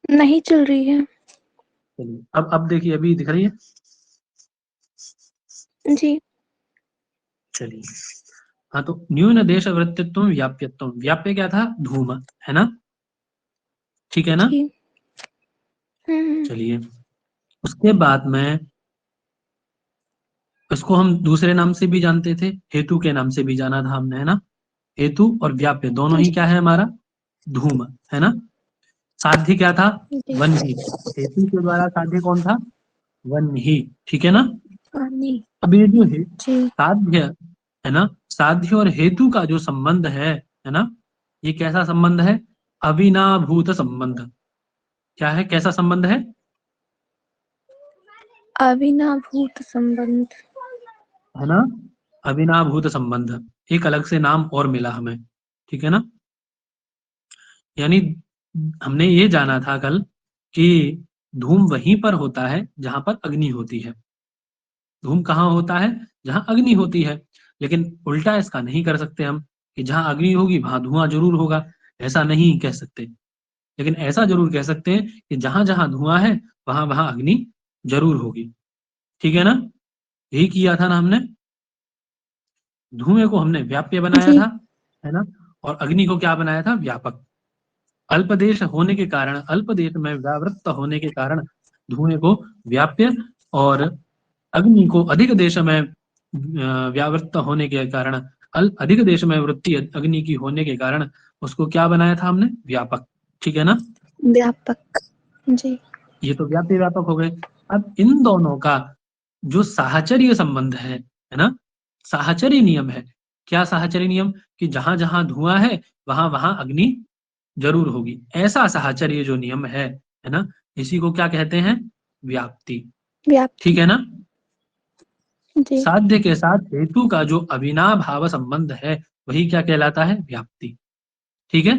नहीं चल रही है। चलिए अब देखिए, अभी दिख रही है। जी। चलिए, हाँ तो न्यून देश वृत्तित्व व्याप्यत्व, व्याप्य क्या था? धूम, है ना? ठीक है ना? जी। हम्म। चलिए, उसके बाद में इसको हम दूसरे नाम से भी जानते थे, हेतु के नाम से भी जाना था हमने, है ना? हेतु और व्याप्य दोनों ही जी। क्या है हमारा? धूम, है ना? साध्य क्या था? जी। वन ही। हेतु के द्वारा साध्य कौन था? वन ही। ठीक है ना? पानी। अब ये जो है जी। साध्य, है ना, साध्य और हेतु का जो संबंध है ना, ये कैसा संबंध है? अविनाभूत संबंध। क्या है? कैसा संबंध है? अविनाभूत संबंध। है ना? अविनाभूत संबंध। एक अलग से नाम और मिला हमें। ठीक है ना? यानी हमने ये जाना था कल कि धूम वहीं पर होता है जहां पर अग्नि होती है। धूम कहाँ होता है? जहां अग्नि होती है। लेकिन उल्टा इसका नहीं कर सकते हम कि जहां अग्नि होगी वहां धुआं जरूर होगा। ऐसा नहीं कह सकते। लेकिन ऐसा जरूर कह सकते हैं कि जहां जहां धुआं है वहां वहां अग्नि जरूर होगी। ठीक है ना? यही किया था ना हमने। धुएं को हमने व्याप्य बनाया जी। था, है ना? और अग्नि को क्या बनाया था? व्यापक। अल्पदेश होने के कारण, अल्पदेश में व्यावृत्त होने के कारण धुएं को व्याप्य, और अग्नि को अधिक देश में व्यावृत्त होने के कारण, अधिक देश में वृत्ति अग्नि की होने के कारण उसको क्या बनाया था हमने? व्यापक। ठीक है ना? व्यापक। जी। ये तो व्याप्य व्यापक हो गए। अब इन दोनों का जो साहचर्य संबंध है ना, साहचर्य नियम है। क्या साहचर्य नियम? कि जहां जहां धुआं है वहां वहां अग्नि जरूर होगी। ऐसा साहचर्य जो नियम है ना, इसी को क्या कहते हैं? व्याप्ति। ठीक व्याप्ति। है ना? जी। साध्य के साथ हेतु का जो अविनाभाव संबंध है वही क्या कहलाता है? व्याप्ति। ठीक है?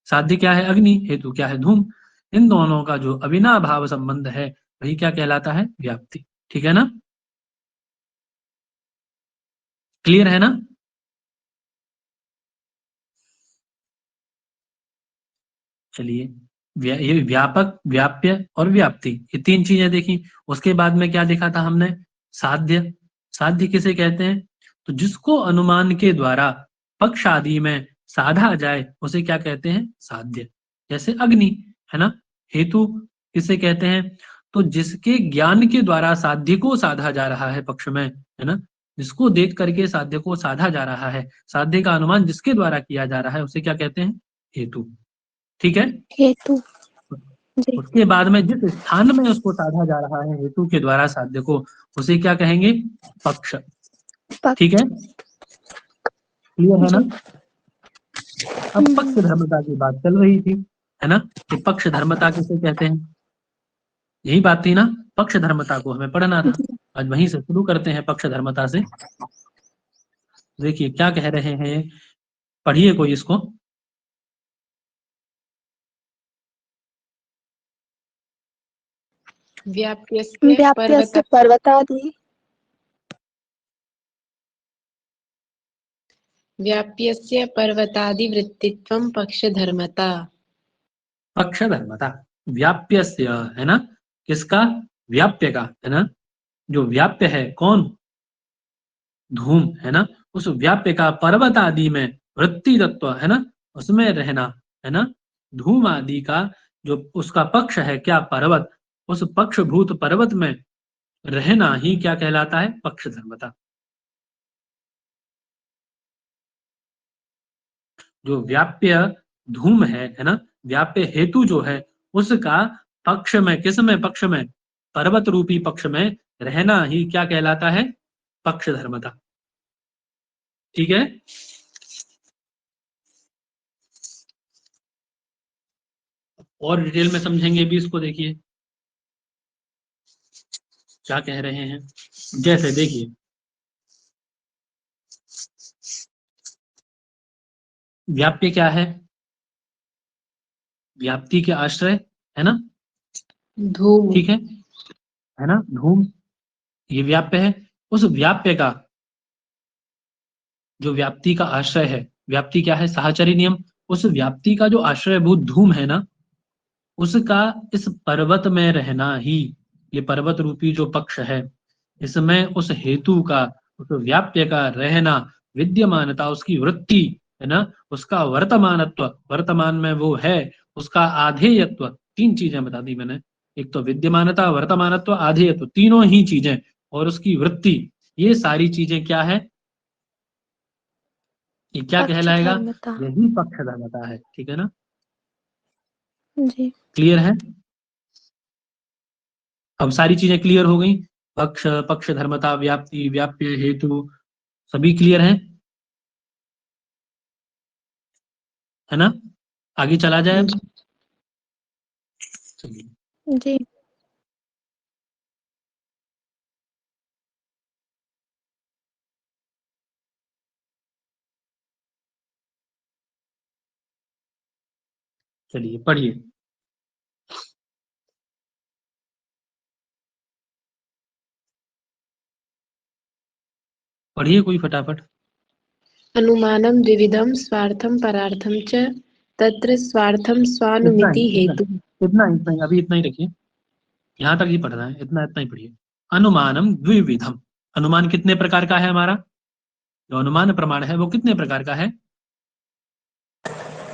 साध्य क्या है? अग्नि। हेतु क्या है? धूम। इन दोनों का जो अविनाभाव संबंध है वही क्या कहलाता है? व्याप्ति। ठीक है ना? क्लियर है ना? चलिए, ये व्यापक, व्याप्य और व्याप्ति, ये तीन चीजें देखी। उसके बाद में क्या देखा था हमने? साध्य। साध्य किसे कहते हैं? तो जिसको अनुमान के द्वारा पक्ष आदि में साधा जाए उसे क्या कहते हैं? साध्य। जैसे अग्नि, है ना? हेतु किसे कहते हैं? तो जिसके ज्ञान के द्वारा साध्य को साधा जा रहा है पक्ष में, है ना, जिसको देख करके साध्य को साधा जा रहा है, साध्य का अनुमान जिसके द्वारा किया जा रहा है उसे क्या कहते हैं? हेतु। ठीक है? हेतु। जी। उसके बाद में जिस स्थान में उसको साधा जा रहा है हेतु के द्वारा साध्य को, उसे क्या कहेंगे? पक्ष। ठीक है? पक्ष। क्लियर है ना? जी। अब पक्ष धर्मता की बात चल रही थी, है ना, कि पक्ष धर्मता किसे कहते हैं? यही बात थी ना, पक्ष धर्मता को हमें पढ़ना था। जी। आज वहीं से शुरू करते हैं, पक्ष धर्मता से। देखिए क्या कह रहे हैं, पढ़िए कोई इसको। व्याप्यस्य व्याप्यस्य पर्वतादि। व्याप्यस्य पर्वतादिवृत्तित्वं पक्षधर्मता। पक्ष धर्मता। व्याप्यस्य, है ना, किसका? व्याप्य का, है ना? जो व्याप्य है कौन? धूम, है ना? उस व्याप्य का पर्वत आदि में वृत्ति तत्व, है ना, उसमें रहना, है ना? धूम आदि का जो उसका पक्ष है, क्या? पर्वत। उस पक्षभूत पर्वत में रहना ही क्या कहलाता है? पक्ष धर्मता। जो व्याप्य धूम है ना, व्याप्य हेतु जो है उसका पक्ष में, किस में? पक्ष में, पर्वत रूपी पक्ष में रहना ही क्या कहलाता है? पक्ष धर्मता। ठीक है? और डिटेल में समझेंगे भी इसको। देखिए क्या कह रहे हैं। जैसे देखिए, व्याप्य क्या है? व्याप्ति के आश्रय, है ना? धूम। ठीक है ना? धूम, ये व्याप्य है। उस व्याप्य का जो व्याप्ति का आश्रय है, व्याप्ति क्या है? साहचर्य नियम। उस व्याप्ति का जो आश्रयभूत धूम है ना, उसका इस पर्वत में रहना ही, ये पर्वत रूपी जो पक्ष है, इसमें उस हेतु का, उस व्याप्य का रहना, विद्यमानता, उसकी वृत्ति है ना, उसका वर्तमानत्व, वर्तमान में वो है, उसका आधेयत्व, तीन चीजें बता दी मैंने, एक तो विद्यमानता, वर्तमानत्व, आधेयत्व, तीनों ही चीजें, और उसकी वृत्ति, ये सारी चीजें क्या है, ये क्या कहलाएगा, पक्षधर्मता। यही पक्षधर्मता है। ठीक है ना, जी क्लियर है? अब सारी चीजें क्लियर हो गई, पक्ष, पक्ष धर्मता, व्याप्ति, व्याप्य, हेतु, सभी क्लियर है ना? आगे चला जाए अब? चलिए जी चलिए पढ़िए। पढ़िए कोई फटाफट। अनुमानं द्विविधं स्वार्थं परार्थं च तत्र स्वार्थं स्वानुमिति हेतु। इतना ही, अभी इतना ही रखिए, यहाँ तक ही पढ़ना है, इतना ही पढ़िए। अनुमानम द्विविधम, अनुमान कितने प्रकार का है हमारा, जो अनुमान प्रमाण है वो कितने प्रकार का है,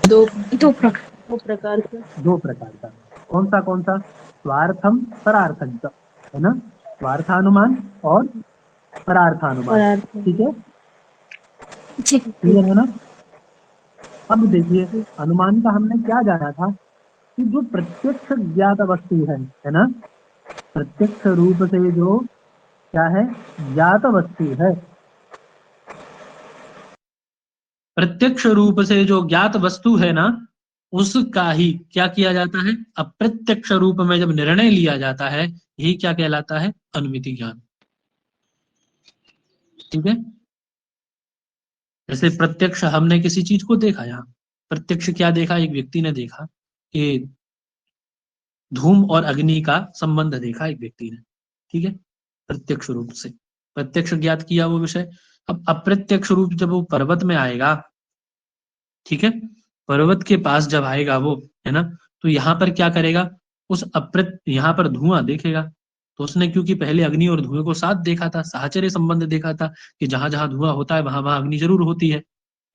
दो दो प्रकार। दो प्रकार का। कौन सा? स्वार्थम परार्थम च, है ना, स्वार्थानुमान और परार्थानुमान। ठीक है, जी क्लियर है ना? अब देखिए, अनुमान का हमने क्या जाना था कि जो प्रत्यक्ष ज्ञात वस्तु है ना, प्रत्यक्ष रूप से जो क्या है, ज्ञात वस्तु है, प्रत्यक्ष रूप से जो ज्ञात वस्तु है ना, उसका ही क्या किया जाता है, अप्रत्यक्ष रूप में जब निर्णय लिया जाता है, यही क्या कहलाता है, अनुमिति ज्ञान। ठीक है, जैसे प्रत्यक्ष हमने किसी चीज को देखा, यहाँ प्रत्यक्ष क्या देखा, एक व्यक्ति ने देखा कि धूम और अग्नि का संबंध देखा एक व्यक्ति ने, ठीक है, प्रत्यक्ष रूप से प्रत्यक्ष ज्ञात किया वो विषय। अब अप्रत्यक्ष रूप जब वो पर्वत में आएगा, ठीक है, पर्वत के पास जब आएगा वो, है ना, तो यहाँ पर क्या करेगा, उस यहाँ पर धुआं देखेगा, तो उसने क्योंकि पहले अग्नि और धुएं को साथ देखा था, साहचर्य संबंध देखा था कि जहां जहां धुआं होता है वहां वहां अग्नि जरूर होती है,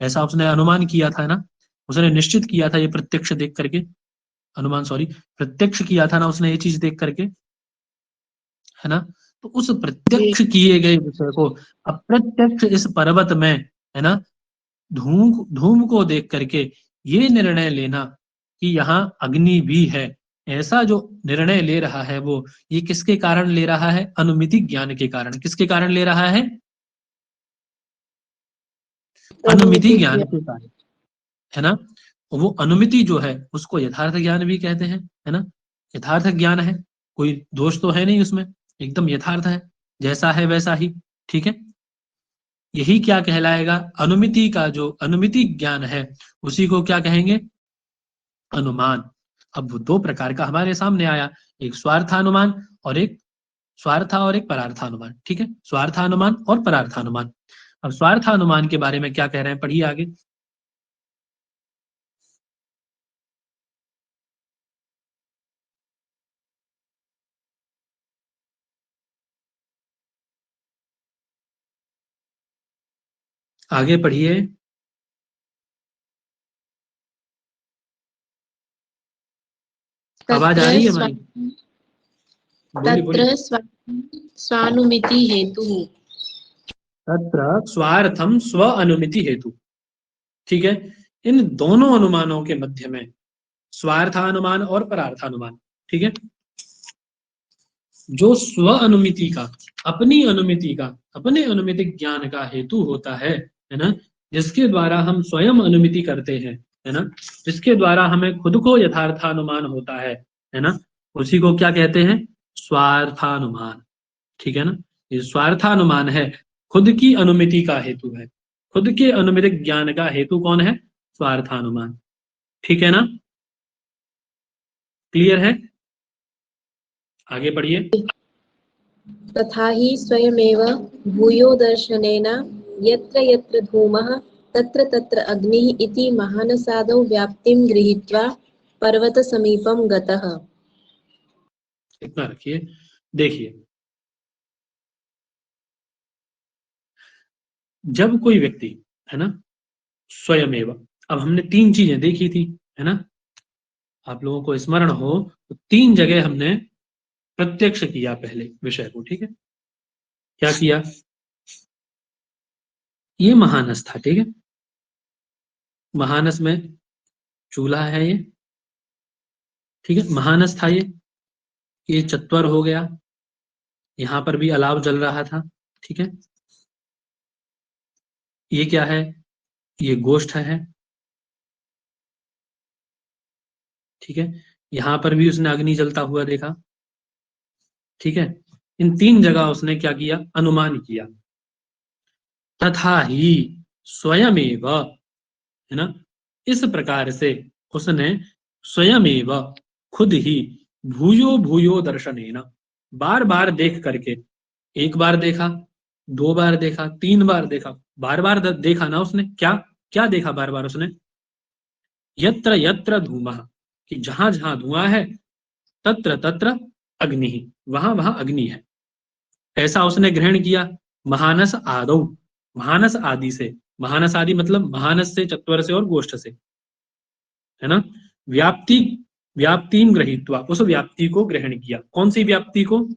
ऐसा उसने अनुमान किया था ना, उसने निश्चित किया था ये प्रत्यक्ष देख करके, अनुमान सॉरी, प्रत्यक्ष किया था ना उसने ये चीज देख करके, है ना। तो उस प्रत्यक्ष किए गए विषय को अप्रत्यक्ष इस पर्वत में, है ना, धूम धूम को देख करके ये निर्णय लेना कि यहाँ अग्नि भी है, ऐसा जो निर्णय ले रहा है वो, ये किसके कारण ले रहा है, अनुमिति ज्ञान के कारण। किसके कारण ले रहा है, अनुमिति ज्ञान के कारण, है ना। वो अनुमिति जो है उसको यथार्थ ज्ञान भी कहते हैं, है ना, यथार्थ ज्ञान है, कोई दोष तो है नहीं उसमें, एकदम यथार्थ है, जैसा है वैसा ही। ठीक है, यही क्या कहलाएगा, अनुमिति का जो अनुमिति ज्ञान है उसी को क्या कहेंगे, अनुमान। अब वो दो प्रकार का हमारे सामने आया, एक स्वार्थानुमान और एक परार्थानुमान। ठीक है, स्वार्थानुमान और परार्थानुमान। अब स्वार्थानुमान के बारे में क्या कह रहे हैं, पढ़िए आगे। आगे पढ़िए, आवाज आ रही है हमारी? तत्र स्वानुमिति हेतु। तत्र स्वार्थम स्व अनुमिति हेतु। ठीक है, इन दोनों अनुमानों के मध्य में स्वार्थानुमान और परार्थानुमान, ठीक है, जो स्व अनुमिति का, अपनी अनुमिति का, अपने अनुमितिक ज्ञान का हेतु होता है ना, जिसके द्वारा हम स्वयं अनुमिति करते हैं, है ना, जिसके द्वारा हमें खुद को यथार्थानुमान होता है ना, उसी को क्या कहते हैं, स्वार्थानुमान। ठीक है ना, ये स्वार्थानुमान है, खुद की अनुमिति का हेतु है, खुद के अनुमितिक ज्ञान का हेतु कौन है, स्वार्थानुमान। ठीक है ना, क्लियर है? आगे बढ़िए। तथा हि स्वयमेव भूयो दर्शनेन यत्र यत्र धूमः तत्र तत्र अग्निः इति महानसादौ व्याप्तिं गृहीत्वा पर्वत समीपम गतः। इतना रखिए। देखिए, जब कोई व्यक्ति, है ना, स्वयमेव, अब हमने तीन चीजें देखी थी, है ना, आप लोगों को स्मरण हो तो तीन जगह हमने प्रत्यक्ष किया पहले विषय को, ठीक है। क्या किया? ये महानस था, ठीक है। महानस में चूल्हा है ये, ठीक है, महानस था ये चत्वर हो गया, यहां पर भी अलाव जल रहा था, ठीक है। ये क्या है? ये गोष्ठ है, ठीक है। यहां पर भी उसने अग्नि जलता हुआ देखा, ठीक है। इन तीन जगह उसने क्या किया? अनुमान किया। तथा ही स्वयमेव, है ना, इस प्रकार से उसने स्वयमेव, खुद ही, भूयो भूयो दर्शनेन, बार बार देख करके, एक बार देखा, दो बार देखा, तीन बार देखा, बार बार देखा ना उसने। क्या क्या देखा बार बार उसने? यत्र यत्र धूमः, कि जहां जहां धुआं है, तत्र तत्र अग्नि, वहां वहां अग्नि है, ऐसा उसने ग्रहण किया। महानस आदौ, महानस आदि से, महानस आदि मतलब महानस से, चत्वर से और गोष्ठ से, है ना। व्याप्ति, व्याप्तिम गृहीत्वा, उस व्याप्ति को ग्रहण किया। कौन सी व्याप्ति को?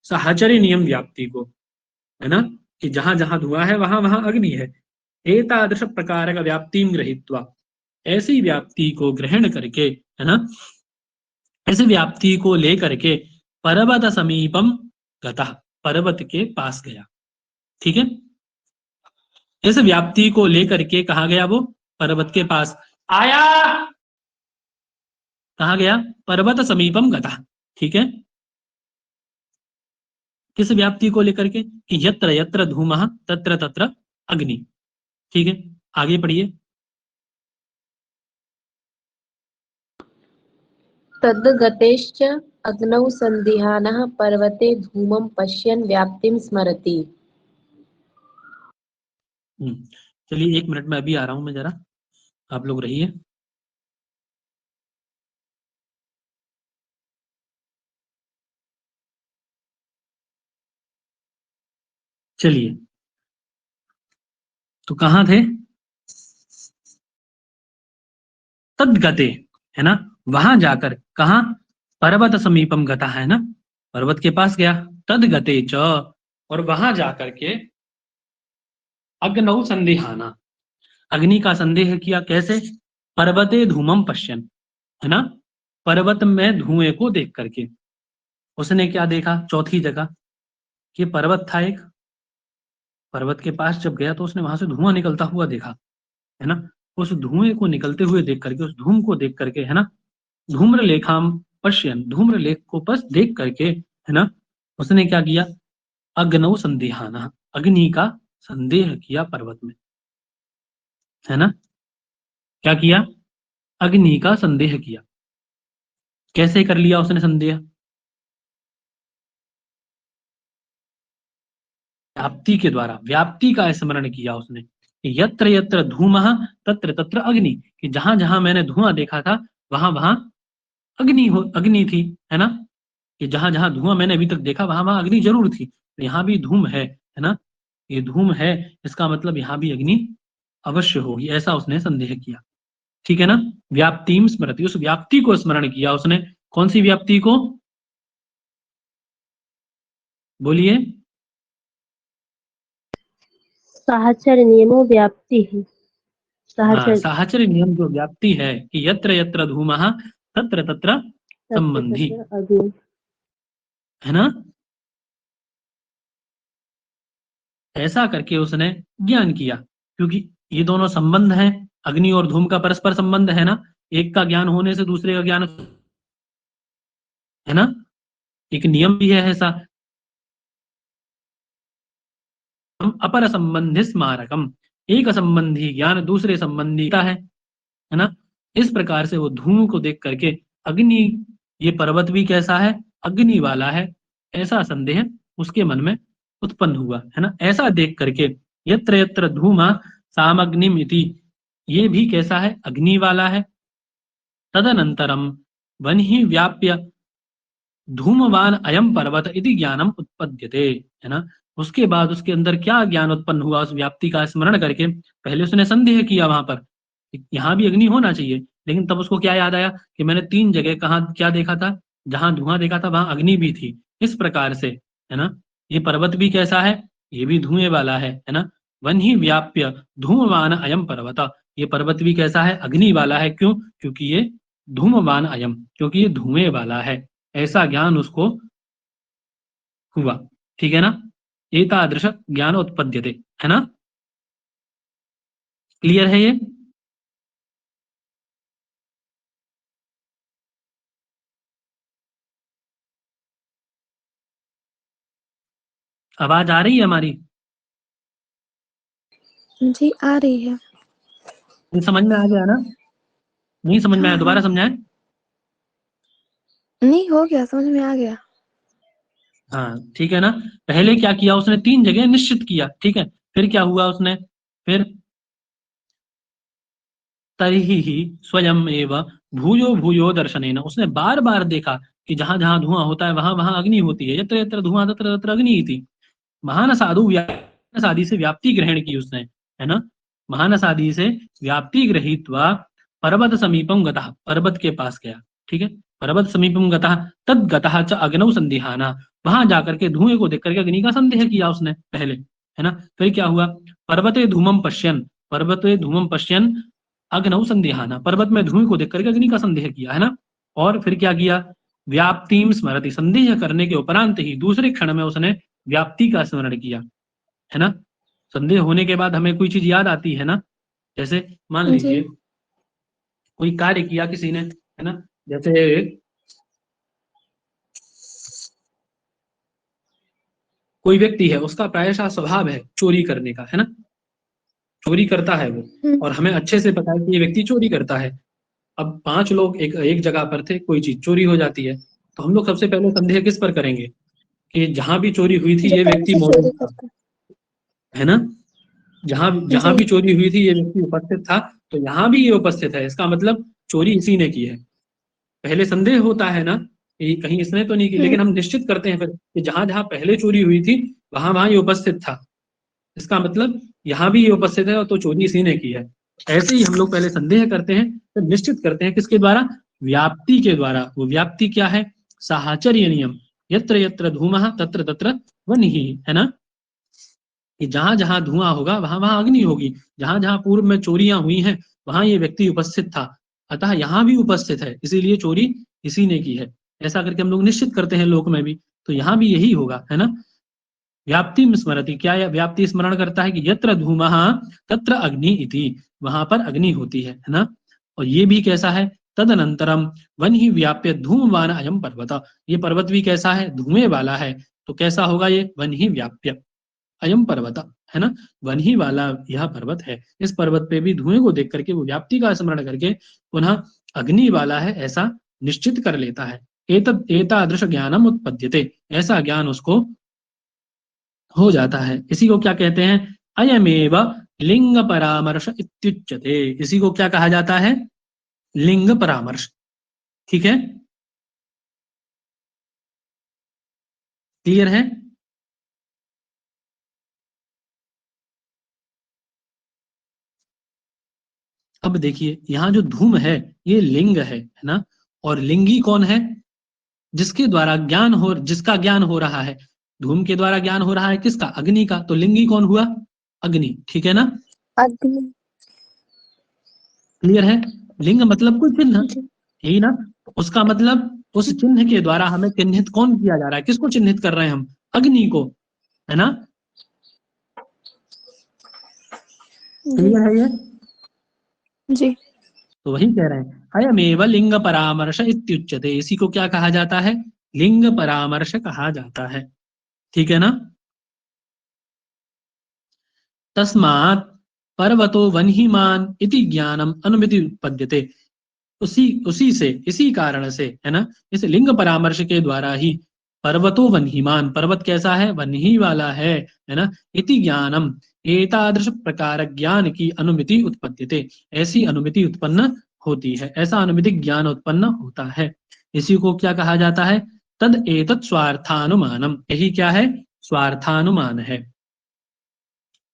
साहचर्य नियम व्याप्ति को, है ना, कि जहां जहां धुआं है वहां वहां अग्नि है। एतादृश प्रकार का व्याप्तिम गृहीत्वा, ऐसी व्याप्ति को ग्रहण करके, है ना, इस व्याप्ति को लेकर के पर्वत समीपम गतः, पर्वत के पास गया, ठीक है। इस व्याप्ति को लेकर के कहा गया? वो पर्वत के पास आया। कहा गया? पर्वत समीपम गतः, ठीक है। किस व्याप्ति को लेकर के? कि यत्र यत्र धूमः तत्र तत्र अग्नि, ठीक है। आगे पढ़िए। तद्गतेश्च अग्नौ सन्दिहानः पर्वते धूमं पश्यन् व्याप्तिं स्मरति। चलिए 1 मिनट में अभी आ रहा हूं मैं, जरा आप लोग रहिए। चलिए, तो कहां थे? तद्गते, है ना, वहां जाकर, कहा? पर्वत समीपम गता, है ना, पर्वत के पास गया। तद्गते च, और वहां जाकर के अग्नौ संदेहाना, अग्नि का संदेह किया। कैसे? पर्वते धूमम पश्यन, है ना, पर्वत में धुएं को देख करके उसने क्या देखा? चौथी जगह, कि पर्वत था एक, पर्वत के पास जब गया तो उसने वहां से धुआं निकलता हुआ देखा, है ना। उस धुएं को निकलते हुए देख करके, उस धूम को देख करके, है ना, धूम्र लेखाम पश्यन, धूम्र लेख को बस देख करके, है ना, उसने क्या किया? अग्नौ संदेहाना, अग्नि का संदेह किया पर्वत में, है ना। क्या किया? अग्नि का संदेह किया। कैसे कर लिया उसने संदेह? व्याप्ति के द्वारा, व्याप्ति का स्मरण किया उसने। यत्र यत्र धूमः तत्र तत्र अग्नि, कि जहां जहां मैंने धुआं देखा था वहां वहां अग्नि थी, है ना, कि जहां जहां धुआं मैंने अभी तक देखा वहां वहां अग्नि जरूर थी, तो यहाँ भी धूम है ना, ये धूम है, इसका मतलब यहाँ भी अग्नि अवश्य होगी, ऐसा उसने संदेह किया, ठीक है ना। व्याप्तिम स्मृति, उस व्याप्ति को स्मरण किया उसने। कौन सी व्याप्ति को? बोलिए। साहचर्य नियमो व्याप्ति है। हाँ, साहचर्य साहचर्य नियम जो व्याप्ति है, कि यत्र यत्र धूमः तत्र तत्र तत्र संबंधी, तत्र अग्नि। है ना। ऐसा करके उसने ज्ञान किया, क्योंकि ये दोनों संबंध हैं, अग्नि और धूम का परस्पर संबंध है ना, एक का ज्ञान होने से दूसरे का ज्ञान, है ना, एक नियम भी है ऐसा। हम अपर संबंधी स्मारकम, एक संबंधी ज्ञान दूसरे संबंधी का है ना। इस प्रकार से वो धूम को देख करके अग्नि, ये पर्वत भी कैसा है? अग्नि वाला है, ऐसा संदेह उसके मन में उत्पन्न हुआ, है ना। ऐसा देख करके यत्र यत्र धूमा सामग्निम इति, ये भी कैसा है? अग्नि वाला है, तदनंतरम वन्हि व्याप्य धूमवान अयम पर्वत इति ज्ञानम उत्पद्यते, है ना। उसके बाद उसके अंदर क्या ज्ञान उत्पन्न हुआ, उस व्याप्ति का स्मरण करके। पहले उसने संदेह किया वहां पर, यहाँ भी अग्नि होना चाहिए, लेकिन तब उसको क्या याद आया कि मैंने 3 जगह कहाँ क्या देखा था, जहां धुआं देखा था वहां अग्नि भी थी। इस प्रकार से, है ना, ये पर्वत भी कैसा है, ये भी धुएं वाला है ना। वन ही व्याप्य धूमवान अयम पर्वत, ये पर्वत भी कैसा है, अग्नि वाला है। क्यों? क्योंकि ये धूमवान अयम, क्योंकि ये धुएं वाला है, ऐसा ज्ञान उसको हुआ। ठीक है ना। एतादृश ज्ञान उत्पद्यते, है ना। क्लियर है ये? आवाज आ रही है हमारी? जी आ रही है। समझ में आ गया ना? नहीं समझ में आया, दोबारा समझाएं। नहीं, हो गया, समझ में आ गया। हाँ ठीक है ना। पहले क्या किया उसने, 3 जगह निश्चित किया, ठीक है। फिर क्या हुआ उसने, फिर तर्हि ही स्वयं एव भूयो भूयो दर्शनेन, उसने बार बार देखा कि जहां जहां धुआं होता है वहां वहां अग्नि होती है। यत्र यत्र धुआं तत्र तत्र अग्नि थी। महान साधु साधि से व्याप्ति ग्रहण की उसने, है ना। महान साधि से व्याप्ति गृहीत्वा पर्वत समीपम गतः, पर्वत के पास गया, ठीक है। पर्वत समीपम गतः तद गतः च अग्नौ संदिहाना, वहां जाकर के धुएं को देख करके अग्नि का संदेह किया उसने पहले, है ना। फिर क्या हुआ, पर्वते धूमम पश्यन, पर्वते धूमम पश्यन अग्नौ संदेहाना, पर्वत में धुएं को देख करके अग्नि का संदेह किया, है ना। और फिर क्या किया, व्याप्तिम स्मरति, संदेह करने के उपरांत ही दूसरे क्षण में उसने व्याप्ति का स्मरण किया, है ना। संदेह होने के बाद हमें कोई चीज याद आती है ना, जैसे मान लीजिए कोई कार्य किया किसी ने, है ना। जैसे कोई व्यक्ति है, उसका प्रायशः स्वभाव है चोरी करने का, है ना, चोरी करता है वो, और हमें अच्छे से पता है कि ये व्यक्ति चोरी करता है। अब 5 लोग एक जगह पर थे, कोई चीज चोरी हो जाती है, तो हम लोग सबसे पहले संदेह किस पर करेंगे, कि जहां भी चोरी हुई थी ये व्यक्ति मौजूद था, है ना। जहां भी चोरी हुई थी ये व्यक्ति उपस्थित था, तो यहाँ भी ये उपस्थित है, इसका मतलब चोरी इसी ने की है। पहले संदेह होता है ना कि कहीं इसने तो नहीं की, लेकिन हम निश्चित करते हैं फिर कि जहां जहां पहले चोरी हुई थी वहां वहां ये उपस्थित था, इसका मतलब यहाँ भी ये उपस्थित है और तो चोरी इसी ने की है। ऐसे ही हम लोग पहले संदेह करते हैं, फिर निश्चित करते हैं, किसके द्वारा, व्याप्ति के द्वारा। वो व्याप्ति क्या है, साहचर्य नियम, यत्र यत्र धूमः तत्र तत्र वह्निः, है ना, कि जहां जहां धुआं होगा वहां वहां अग्नि होगी। जहां जहां पूर्व में चोरियां हुई हैं वहां ये व्यक्ति उपस्थित था, अतः यहाँ भी उपस्थित है, इसीलिए चोरी इसी ने की है। ऐसा करके हम लोग निश्चित करते हैं लोक में भी, तो यहाँ भी यही होगा, है ना। व्याप्ति स्मरति, क्या व्याप्ति स्मरण करता है कि यत्र धूमः तत्र अग्नि इति, वहां पर अग्नि होती है ना। और ये भी कैसा है, तदनंतरम वन ही व्याप्य धूमवान अयम पर्वत, ये पर्वत भी कैसा है, धुएं वाला है। तो कैसा होगा ये, वन ही व्याप्य अयम पर्वत, है ना, वन ही वाला यह पर्वत है। इस पर्वत पे भी धुएं को देख करके वो व्याप्ति का स्मरण करके पुनः अग्नि वाला है ऐसा निश्चित कर लेता है। एतादृश ज्ञानम उत्पद्यते, ऐसा ज्ञान उसको हो जाता है। इसी को क्या कहते हैं, अयमेव लिंग परामर्श इत्युच्यते, इसी को क्या कहा जाता है, लिंग परामर्श। ठीक है, क्लियर है। अब देखिए यहाँ जो धूम है ये लिंग है ना, और लिंगी कौन है, जिसके द्वारा ज्ञान हो, जिसका ज्ञान हो रहा है। धूम के द्वारा ज्ञान हो रहा है किसका, अग्नि का, तो लिंगी कौन हुआ, अग्नि। ठीक है ना, अग्नि। क्लियर है। लिंग मतलब कोई चिन्ह, यही ना। उसका मतलब उस चिन्ह के द्वारा हमें चिन्हित कौन किया जा रहा है, किसको चिन्हित कर रहे हैं हम, अग्नि को, है ना। क्लियर है ये जी। तो वही कह रहे हैं, अयमेव लिंग परामर्श इत्युच्यते, इसी को क्या कहा जाता है, लिंग परामर्श कहा जाता है। ठीक है ना। तस्मात् पर्वतो वह्निमान् इति ज्ञानम अनुमिति उत्पद्यते, उसी से, इसी कारण से, है ना, इस लिंग परामर्श के द्वारा ही पर्वतो वह्निमान, पर्वत कैसा है, वह्नि वाला है ना, इति ज्ञानम, एतादृश प्रकार ज्ञान की अनुमिति उत्पद्यते, ऐसी अनुमिति उत्पन्न होती है, ऐसा अनुमितिक ज्ञान उत्पन्न होता है। इसी को क्या कहा जाता है? तद एतत् स्वार्थानुमानम। यही क्या है? स्वार्थानुमान है।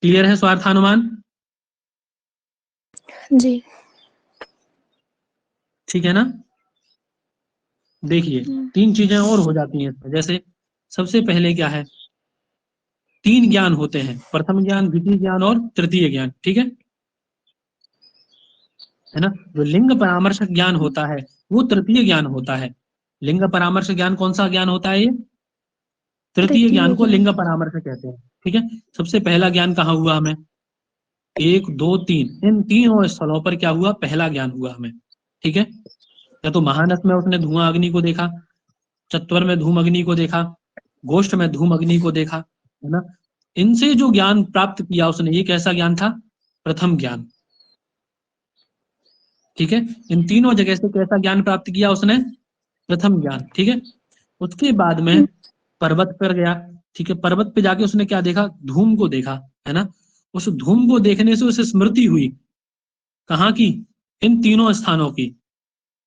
क्लियर है स्वार्थानुमान? जी। ठीक है ना? देखिए 3 चीजें और हो जाती हैं इसमें। जैसे सबसे पहले क्या है, 3 ज्ञान होते हैं, प्रथम ज्ञान, द्वितीय ज्ञान और तृतीय ज्ञान। ठीक है ना? जो लिंग परामर्शक ज्ञान होता है वो तृतीय ज्ञान होता है। लिंग परामर्श ज्ञान कौन सा ज्ञान होता है? ये तृतीय ज्ञान को लिंग परामर्श कहते हैं। ठीक है, सबसे पहला ज्ञान कहाँ हुआ हमें? 1 2 3, इन तीनों स्थलों पर क्या हुआ? पहला ज्ञान हुआ हमें। ठीक है, या तो महानस में उसने धुआं अग्नि को देखा, चत्वर में धूम अग्नि को देखा, गोष्ठ में धूम अग्नि को देखा, है ना? इनसे जो ज्ञान प्राप्त किया उसने, ये कैसा ज्ञान था? प्रथम ज्ञान। ठीक है, इन तीनों जगह से कैसा ज्ञान प्राप्त किया उसने? प्रथम ज्ञान। ठीक है, उसके बाद में पर्वत पर गया। ठीक है, पर्वत पे जाके उसने क्या देखा? धूम को देखा, है ना? उस धूम को देखने से उसे स्मृति हुई, कहाँ की? इन तीनों स्थानों की,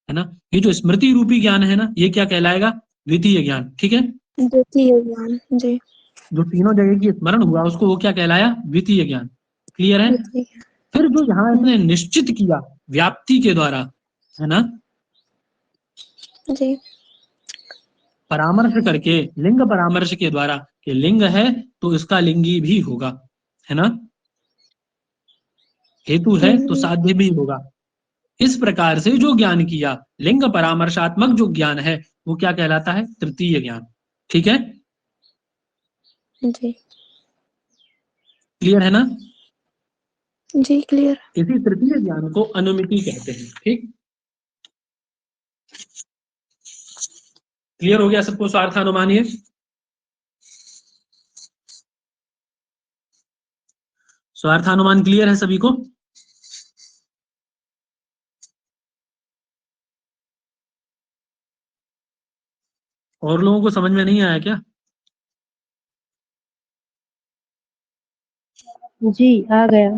है ना? ये जो स्मृति रूपी ज्ञान है ना, ये क्या कहलाएगा? द्वितीय ज्ञान। ठीक है, द्वितीय ज्ञान। जी। जो तीनों जगह की स्मरण हुआ उसको वो क्या कहलाया? द्वितीय ज्ञान। क्लियर है? फिर जो यहाँ इसने निश्चित किया व्याप्ति के द्वारा, है ना, जी। परामर्श करके, लिंग परामर्श के द्वारा, कि लिंग है तो इसका लिंगी भी होगा, है ना? हेतु है तो साध्य भी होगा। इस प्रकार से जो ज्ञान किया, लिंग परामर्शात्मक जो ज्ञान है, वो क्या कहलाता है? तृतीय ज्ञान। ठीक है, जी। क्लियर है ना? जी क्लियर। इसी तृतीय ज्ञान को अनुमिति कहते हैं। ठीक, क्लियर हो गया सबको स्वार्थानुमान? ये स्वार्थानुमान क्लियर है सभी को? और लोगों को समझ में नहीं आया क्या? जी आ गया।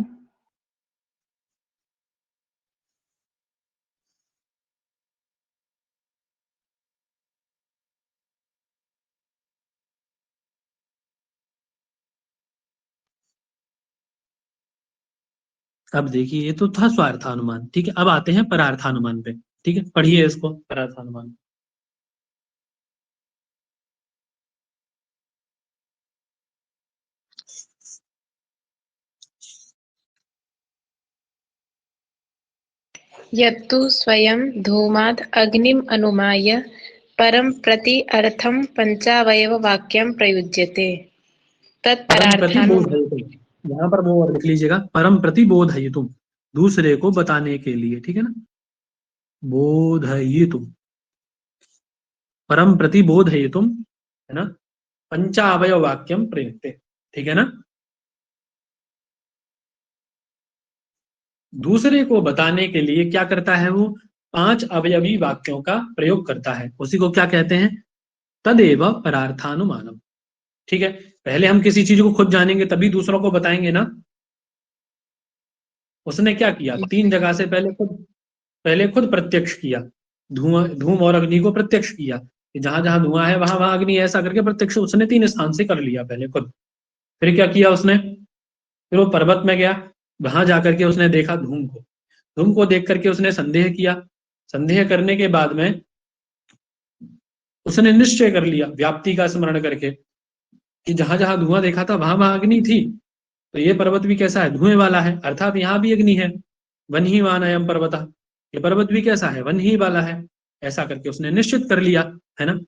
अब देखिए, ये तो था स्वार्थानुमान। ठीक है, अब आते हैं परार्थानुमान पे। ठीक है, पढ़िए इसको, परार्थानुमान। यत्तु स्वयं धूमाद् अग्निम् अनुमाय परं प्रति अर्थं पञ्चावयववाक्यं प्रयुज्यते परम तत्परार्थानु। प्रतिबोधयितुम, यहाँ पर वो लिख लीजिएगा, परम प्रतिबोधयितुम, दूसरे को बताने के लिए। ठीक है ना, बोधयितुम, परम प्रतिबोधयितुम, है ना, पंचावय वाक्यम प्रयुक्ते। ठीक है ना, दूसरे को बताने के लिए क्या करता है वो? 5 अवयवी वाक्यों का प्रयोग करता है। उसी को क्या कहते हैं? तदेव परार्थानुमानम। ठीक है, पहले हम किसी चीज को खुद जानेंगे तभी दूसरों को बताएंगे ना। उसने क्या किया? 3 जगह से पहले खुद प्रत्यक्ष किया, धूम और अग्नि को प्रत्यक्ष किया कि जहां जहां धुआं है वहां वहां अग्नि, ऐसा करके प्रत्यक्ष उसने 3 स्थान से कर लिया पहले खुद। फिर क्या किया उसने? फिर वो पर्वत में गया, वहां जाकर के उसने देखा धूम को। धूम को देख करके उसने संदेह किया। संदेह करने के बाद में उसने निश्चय कर लिया व्याप्ति का स्मरण करके कि जहां जहां धुआं देखा था वहां वहां अग्नि थी, तो ये पर्वत भी कैसा है? धुएं वाला है, अर्थात यहाँ भी अग्नि है। वन ही मान अयम पर्वत, ये पर्वत भी कैसा है? वन ही वाला है। ऐसा करके उसने निश्चित कर लिया, है ना।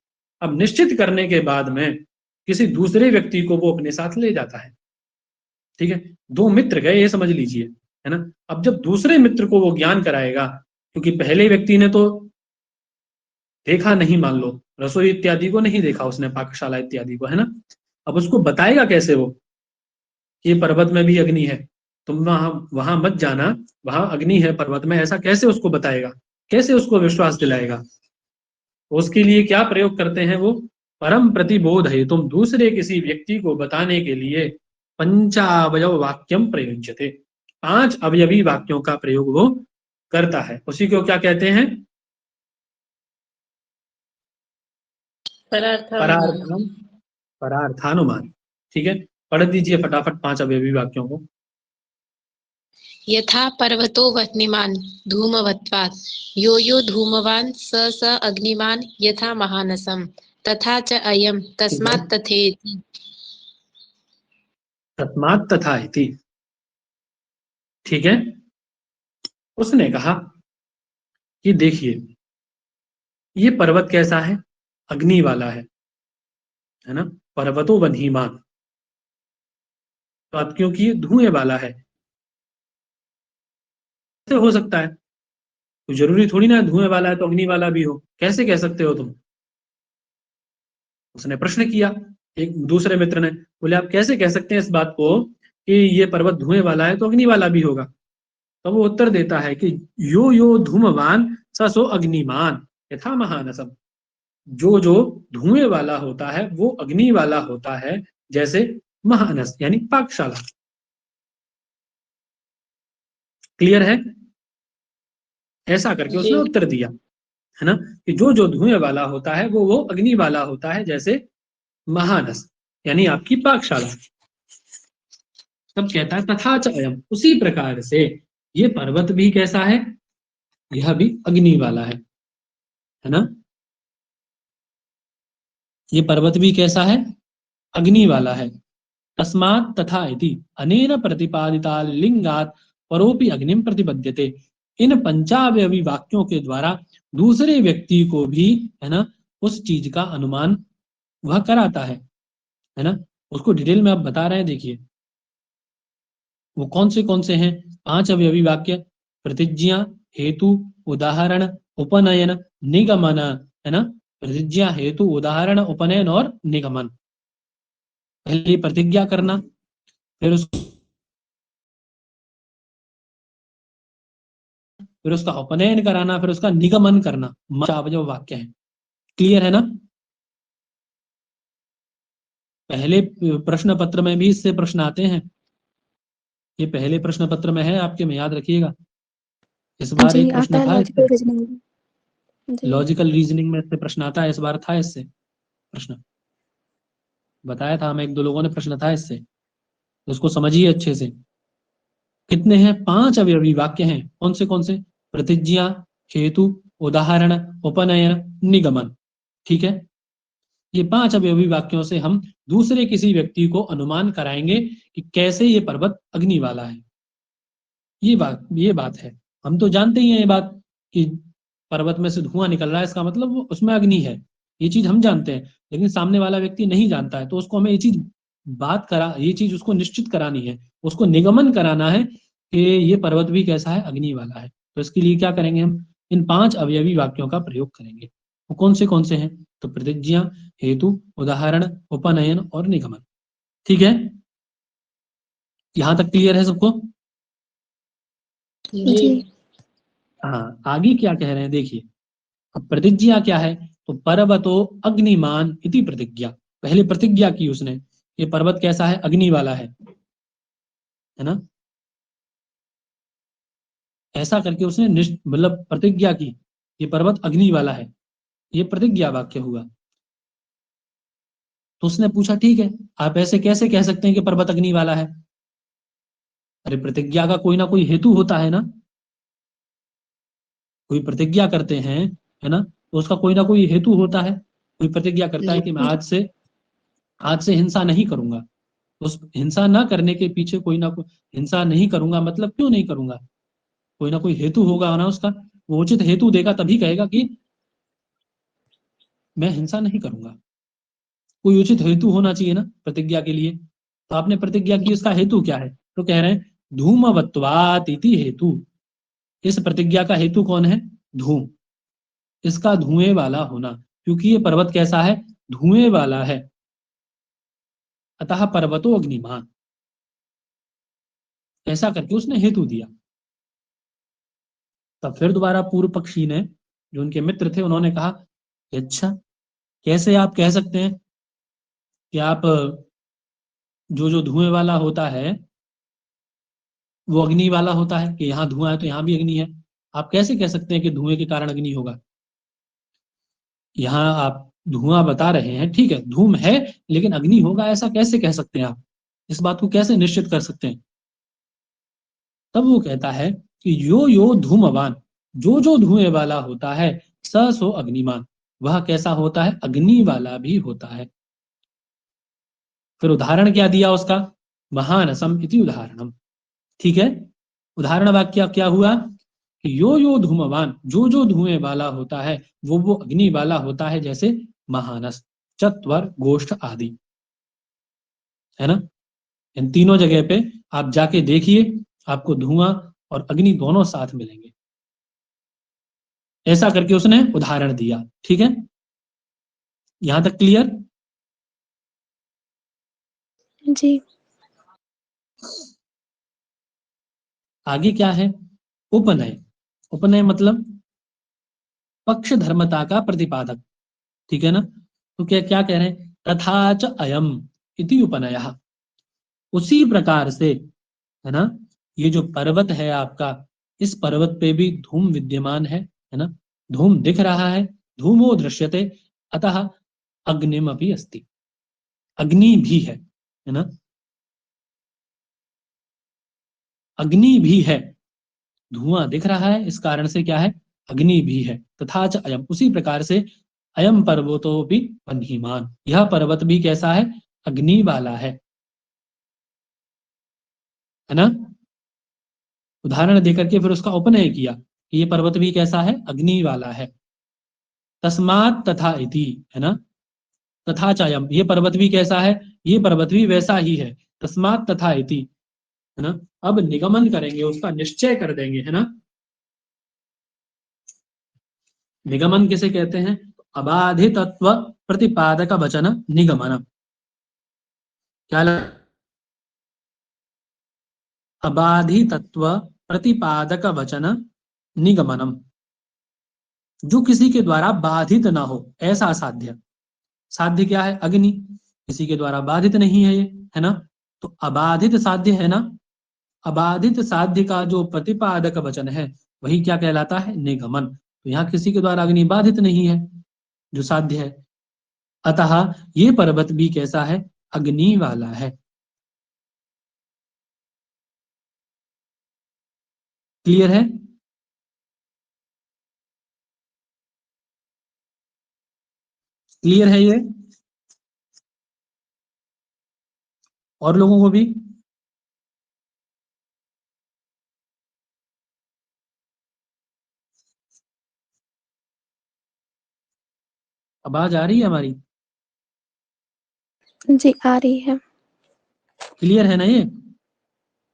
अब निश्चित करने के बाद में किसी दूसरे व्यक्ति को वो अपने साथ ले जाता है। ठीक है, 2 मित्र गए, ये समझ लीजिए, है ना। अब जब दूसरे मित्र को वो ज्ञान कराएगा, क्योंकि पहले व्यक्ति ने तो देखा नहीं, मान लो रसोई इत्यादि को नहीं देखा उसने, पाकशाला इत्यादि को, है ना। अब उसको बताएगा कैसे वो? ये पर्वत में भी अग्नि है, तुम वहां मत जाना, वहां अग्नि है पर्वत में, ऐसा कैसे उसको बताएगा? कैसे उसको विश्वास दिलाएगा? उसके लिए क्या प्रयोग करते हैं वो? परम प्रतिबोध है, तुम दूसरे किसी व्यक्ति को बताने के लिए पंचावयव वाक्यम प्रयुज्यते, 5 अवयवी वाक्यों का प्रयोग वो करता है, उसी को क्या कहते हैं? परार्थानुमान। परार्थानुमान। ठीक है, पढ़ दीजिए फटाफट 5 अवयवी वाक्यों को। यथा पर्वतो वह्निमान् धूमवत्वात् यो यो धूमवान् स स अग्निमान् यथा महानसं तथा च अयं तस्मात् तथेति। तस्मात् तथा इति। ठीक है, उसने कहा कि देखिए ये पर्वत कैसा है? अग्नि वाला है ना। पर्वतो वह्निमान, तो अब क्योंकि ये धुएं वाला है, कैसे हो सकता है? तो जरूरी थोड़ी ना धुएं वाला है तो अग्नि वाला भी हो, कैसे कह सकते हो तुम? उसने प्रश्न किया, एक दूसरे मित्र ने, बोले आप कैसे कह सकते हैं इस बात को कि ये पर्वत धुएं वाला है तो अग्नि वाला भी होगा? तो वो उत्तर देता है कि यो यो धूमवान स सो अग्निमान यथा महानसम। जो जो धुएं वाला होता है वो अग्नि वाला होता है, जैसे महानस यानी पाकशाला। क्लियर है? ऐसा करके उसने जी। उत्तर दिया, है ना, कि जो जो धुएं वाला होता है वो अग्नि वाला होता है, जैसे महानस यानी आपकी पाकशाला। तब कहता है तथा च अयम, उसी प्रकार से ये पर्वत भी कैसा है? यह भी अग्नि वाला है ना। ये पर्वत भी कैसा है? अग्नि वाला है। तस्मात् तथा इति अनेन प्रतिपादिता लिंगात परोपि अग्निम प्रतिपद्यते। इन पंचावयवी वाक्यों के द्वारा दूसरे व्यक्ति को भी, है ना, उस चीज का अनुमान वह कराता है ना। उसको डिटेल में आप बता रहे हैं, देखिए वो कौन से हैं 5 अवयवी वाक्य? प्रतिज्ञा, हेतु, उदाहरण, उपनयन, निगमन, है ना। प्रतिज्ञा, हेतु, उदाहरण, उपनयन और निगमन। पहले प्रतिज्ञा करना, फिर उसका उपनयन कराना, फिर उसका निगमन करना। 5 अवयव वाक्य है। क्लियर है ना? पहले प्रश्न पत्र में भी इससे प्रश्न आते हैं, ये पहले प्रश्न पत्र में है आपके में, याद रखिएगा। इस बार जी एक आता प्रश्न है था लॉजिकल इससे, रीजनिंग। जी लॉजिकल रीजनिंग में इससे प्रश्न आता है, इस बार था इससे प्रश्न, बताया था हमें, 1-2 लोगों ने प्रश्न था इससे, तो उसको समझिए अच्छे से। कितने हैं? 5 अवयवी वाक्य हैं। कौन से? प्रतिज्ञा, हेतु, उदाहरण, उपनयन, निगमन। ठीक है, ये 5 अवयवी वाक्यों से हम दूसरे किसी व्यक्ति को अनुमान कराएंगे कि कैसे ये पर्वत अग्नि वाला है। ये बात है। हम तो जानते ही हैं ये बात कि पर्वत में से धुआं निकल रहा है, इसका मतलब वो उसमें अग्नि है, ये चीज हम जानते हैं। लेकिन सामने वाला व्यक्ति नहीं जानता है, तो उसको हमें ये चीज उसको निश्चित करानी है, उसको निगमन कराना है कि ये पर्वत भी कैसा है? अग्नि वाला है। तो इसके लिए क्या करेंगे? हम इन 5 अवयवी वाक्यों का प्रयोग करेंगे। वो कौन से हैं? तो प्रतिज्ञा, हेतु, उदाहरण, उपनयन और निगमन। ठीक है, यहां तक क्लियर है सबको? जी। हाँ, आगे क्या कह रहे हैं देखिए। अब प्रतिज्ञा क्या है? तो पर्वतो अग्निमान इति प्रतिज्ञा। पहले प्रतिज्ञा की उसने, ये पर्वत कैसा है? अग्नि वाला है ना। ऐसा करके उसने मतलब प्रतिज्ञा की, ये पर्वत अग्नि वाला है, ये प्रतिज्ञा वाक्य हुआ। तो उसने पूछा ठीक है, आप ऐसे कैसे कह सकते हैं कि पर्वत अग्नि वाला है? अरे प्रतिज्ञा का कोई ना कोई हेतु होता है ना, कोई प्रतिज्ञा करते हैं, है ना, तो उसका कोई ना कोई हेतु होता है। कोई प्रतिज्ञा करता है कि मैं आज से हिंसा नहीं करूंगा, उस हिंसा ना करने के पीछे कोई ना कोई, हिंसा नहीं करूंगा मतलब क्यों नहीं करूंगा? कोई ना कोई हेतु होगा ना उसका, वो उचित हेतु देगा तभी कहेगा कि मैं हिंसा नहीं करूंगा। कोई उचित हेतु होना चाहिए ना प्रतिज्ञा के लिए। तो आपने प्रतिज्ञा की, उसका हेतु क्या है? तो कह रहे हैं धूमवत्वात् इति हेतु। इस प्रतिज्ञा का हेतु कौन है? धूम, इसका धुएं वाला होना, क्योंकि ये पर्वत कैसा है? धुएं वाला है। अतः पर्वतो अग्निमान, ऐसा करके उसने हेतु दिया। तब फिर दोबारा पूर्व पक्षी ने, जो उनके मित्र थे, उन्होंने कहा अच्छा, कैसे आप कह सकते हैं कि आप जो जो धुएं वाला होता है वो अग्नि वाला होता है, कि यहाँ धुआं है तो यहाँ भी अग्नि है? आप कैसे कह सकते हैं कि धुएं के कारण अग्नि होगा? यहाँ आप धुआं बता रहे हैं, ठीक है, धूम है, लेकिन अग्नि होगा ऐसा कैसे कह सकते हैं आप? इस बात को कैसे निश्चित कर सकते हैं? तब वो कहता है कि यो यो धूमवान, जो जो धुएं वाला होता है, स सो अग्निमान, वह कैसा होता है? अग्नि वाला भी होता है। फिर उदाहरण क्या दिया उसका? महानसम इति उदाहरणम, ठीक है। उदाहरण वाक्य क्या हुआ कि यो यो धूमवान, जो जो धुएं वाला होता है वो अग्नि वाला होता है, जैसे महानस, चत्वर, गोष्ठ आदि, है ना। इन तीनों जगह पे आप जाके देखिए, आपको धुआं और अग्नि दोनों साथ मिलेंगे। ऐसा करके उसने उदाहरण दिया, ठीक है। यहां तक क्लियर? जी। आगे क्या है? उपनय। उपनय मतलब पक्ष धर्मता का प्रतिपादक, ठीक है ना। तो क्या क्या कह रहे हैं? तथा च अयम इति उपनयः, उसी प्रकार से, है ना, ये जो पर्वत है आपका, इस पर्वत पे भी धूम विद्यमान है ना, धूम दिख रहा है, धूमो दृश्यते, अतः अग्निमपि अस्ति, अग्नि भी है ना, अग्नि भी है, धुआं दिख रहा है, इस कारण से क्या है? अग्नि भी है। तथा च अयम, उसी प्रकार से, अयम पर्वतो भी वह्निमान, यह पर्वत भी कैसा है? अग्नि वाला है ना। उदाहरण देकर के फिर उसका उपनय किया कि ये पर्वत भी कैसा है? अग्नि वाला है। तस्मात् तथा इति, है ना, तथा चायम, ये पर्वत भी कैसा है? ये पर्वत भी वैसा ही है। तस्मात् तथा इति, है ना। अब निगमन करेंगे, उसका निश्चय कर देंगे, है ना। निगमन किसे कहते हैं? अबाधितत्व प्रतिपादक वचन निगमन। क्या अबाधितत्व प्रतिपादक वचन निगमनम, जो किसी के द्वारा बाधित ना हो, ऐसा साध्य। साध्य क्या है? अग्नि, किसी के द्वारा बाधित नहीं है ये, है ना। तो अबाधित साध्य है ना, अबाधित साध्य का जो प्रतिपादक वचन है वही क्या कहलाता है? निगमन। तो यहाँ किसी के द्वारा अग्नि बाधित नहीं है, जो साध्य है, अतः ये पर्वत भी कैसा है? अग्नि वाला है। क्लियर है? क्लियर है ये और लोगों को भी? आवाज आ रही है हमारी? जी आ रही है। क्लियर है ना ये?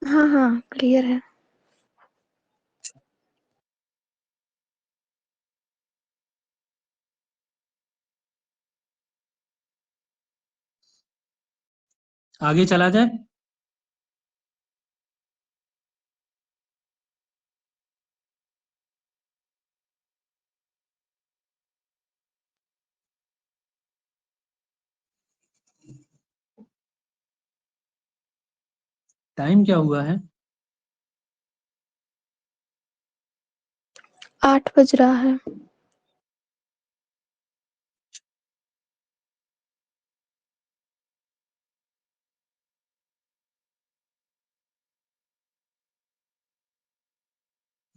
हाँ हाँ क्लियर है। आगे चला जाए। टाइम क्या हुआ है? 8 बज रहा है।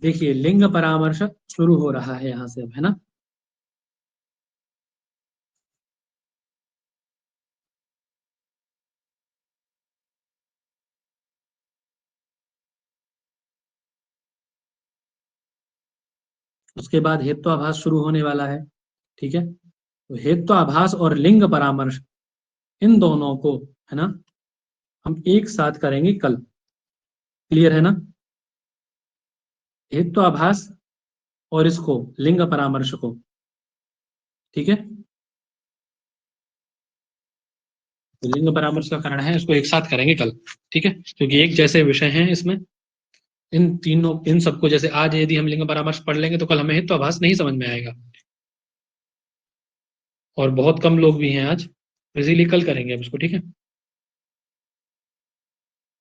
देखिए, लिंग परामर्श शुरू हो रहा है यहां से अब, है ना। उसके बाद हेत्वाभास शुरू होने वाला है, ठीक है। तो हेत्वाभास और लिंग परामर्श, इन दोनों को, है ना, हम एक साथ करेंगे कल। क्लियर है ना? हेत्वाभास और इसको, लिंग परामर्श को, ठीक है। तो लिंग परामर्श का कारण है, इसको एक साथ करेंगे कल, ठीक है, क्योंकि एक जैसे विषय हैं इसमें। इन तीनों, इन सबको, जैसे आज यदि हम लिंग परामर्श पढ़ लेंगे तो कल हमें हेत्वाभास नहीं समझ में आएगा, और बहुत कम लोग भी हैं आज, इसीलिए कल करेंगे अब इसको, ठीक है।